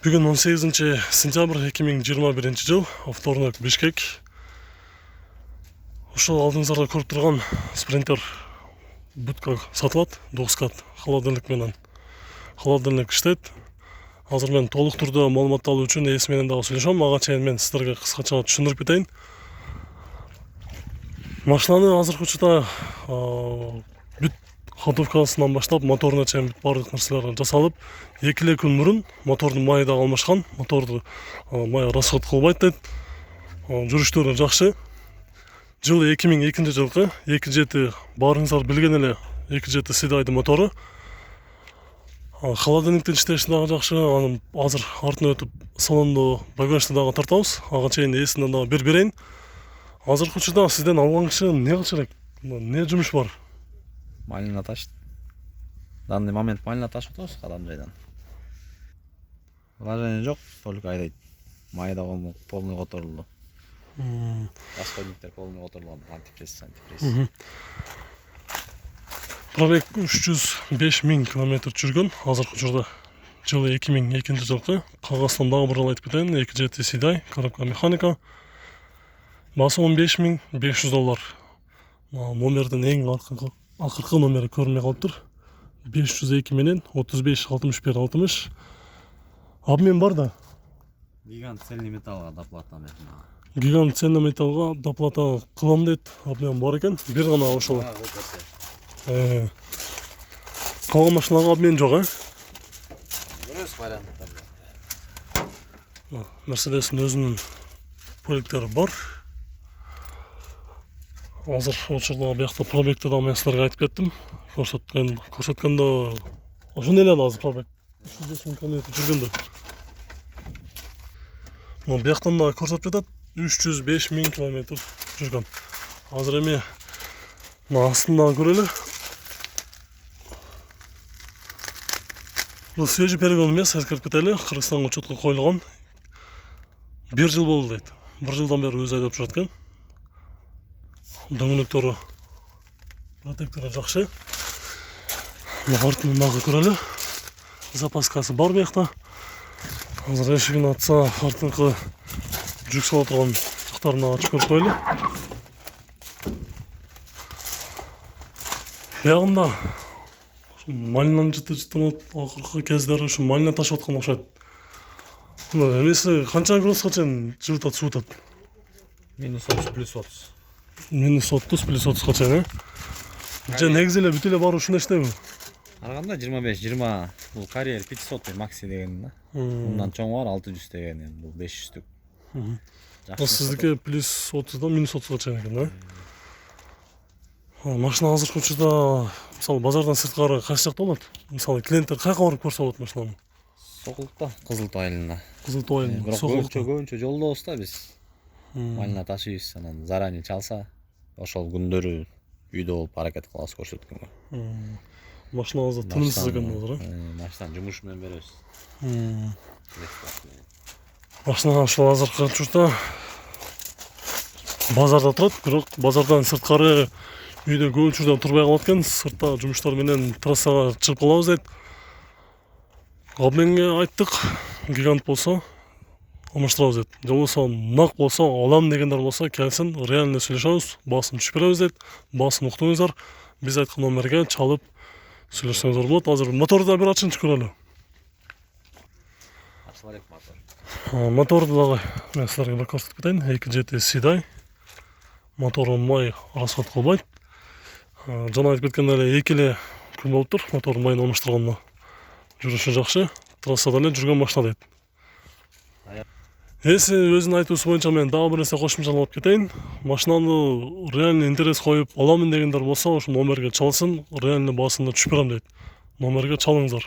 Бүгін 18 сентябрь 2021 жыл, вторник, Бишкек. Ошол алдыңыздарда көрүп турган спринтер бүтка сатылат, 9 кат холодильник менен. Холодильник иштейт. Азыр мен толук түрдө маалымат алуу үчүн ээси менен дагы сүйлөшөм. Ага чейин мен сиздерге кыскача түшүндүрүп кетейин. Машинаны азыркы учурда бүт ходовкасынан баштап моторуна чейин баардык нерселер жасалып, 2 күн мурун мотордун майы да алмашкан. Моторду май расход кылбайт дейт. Жүрүштөрү жакшы. Жыл 2002 жылкы 2.7 баарыңыздар билген эле 2.7 Сидайдын мотору. Холодильниктин иштеши дагы жакшы. Анын азыр артына өтүп салондо багажды дагы тартабыз. Ага чейин эсинен дагы берейин. Азыркы учурда сизден алган киши эмне кылыш керек? Не жумуш бар? Малина ташыт. Данный момент малина ташып атабыз кадам жайдан. Вложение жок, только айдайт. Май да полный которулду. Расходниктер полный которулган. Антипресс. Пробег 305 000 километр жүргөн. Азыркы учурда жылы 2002 жылкы. Кагаздан дагы бир айтып кетейин. 2.7 Сидай, коробка механика. Басы $15,500. Номердин эң акыркы номери көрүнбөй калыптыр. 502 менен 35-61-60. Обмен бар да. Гигант цельный металлга доплата берген. Гигант цельный металлга доплата кылам дейт. Обмен бар экен. Бир гана ошол. Калган машиналарга обмен жок, Дөрөс варианттар. Мерседестин өзүнүн поликтери бар. Азыр учурда биякта пробегти да мен силерге айтып кеттим. Көрсөткөндө ошондой эле азыр пробег 305 000 км жүргөндө. Бияктан да көрсөтүп жатат 305 000 км жүргөн. Азыр эми астында көрөлү. Бул свежий перегон эмес, эскертип кетели. Кыргызстанга учетко коюлган. 1 жыл болду дейт. 1 жылдан бери өзү айдап жүрөт экен. Дөңгөлөктөрү протектори жакшы. Артынан дагы көрөлү. Запаскасы бар биякта. Азыр эшигин ачса, артыңкы жүк сала турган жактарын ачып көрүп коелу. Биягында малинаны жыттанат, акыркы кездери ушу малина ташып аткан окшойт. Эмеси канча градуска чейин жылытат, суутат? -30 +30. -30 +30га чейин, же негизи эле бүт эле баары ушундай иштейби? Ар кандай 25-20. Бул карьер 500 макси деген да. Мындан чоң бар 600 деген, бул 500түк. Сиздики +30дан -30га чейин экен да? Машина азыркы учурда мисалы базардан сырткары кайсы жакта болот? Мисалы клиенттер каяка барып көрсө болот машинаны? Сокулукта, Кызылтоо айылында. Кызылтоо айылында. Бирок көбүнчө жолдобуз да биз. Малина ташыйбыз, анан заранее чалса, ошол күндөрү үйдө болуп аракет кылабыз көрсөткөнгө. Машинаңызда тынымсыз экен азыр, Машинаны жумуш менен беребиз. Машина ошол азыркы учурда базарда турат, бирок базардан сырткары үйдө көп учурда турбай калат экен. Сыртта жумуштар менен трассага чыгып калабыз дейт. Обменге айттык, гигант болсо алмаштырабыз дейт. Же болбосо нак болсо, алам дегендер болсо келсин, реально сүйлөшөбүз, баасын түшүп беребиз дейт. Баасын уктуңуздар, биз айткан номерге чалып сүйлөшсөңүздөр болот. Азыр моторду да бир ачыңыз көрөлү. Ачыларык мотор. Моторду дагы мен силерге бир көрсөтүп кетейин. 2.7 Сидай. Мотору май расход кылбайт. Жана айтып кеткендей эле 2 күн болуптур мотордун майын алмаштырганына. Жүрүшү жакшы, трассада эле жүргөн машина дейт. Эси өзүнүн айтуусу боюнча мен дагы бир нерсе кошумчалап кетейин. Машинаны реально интерес коюп аламын дегендер болсо, ошол номерге чалсын, реально баасында түшүп берем дейт. Номерге чалыңыздар.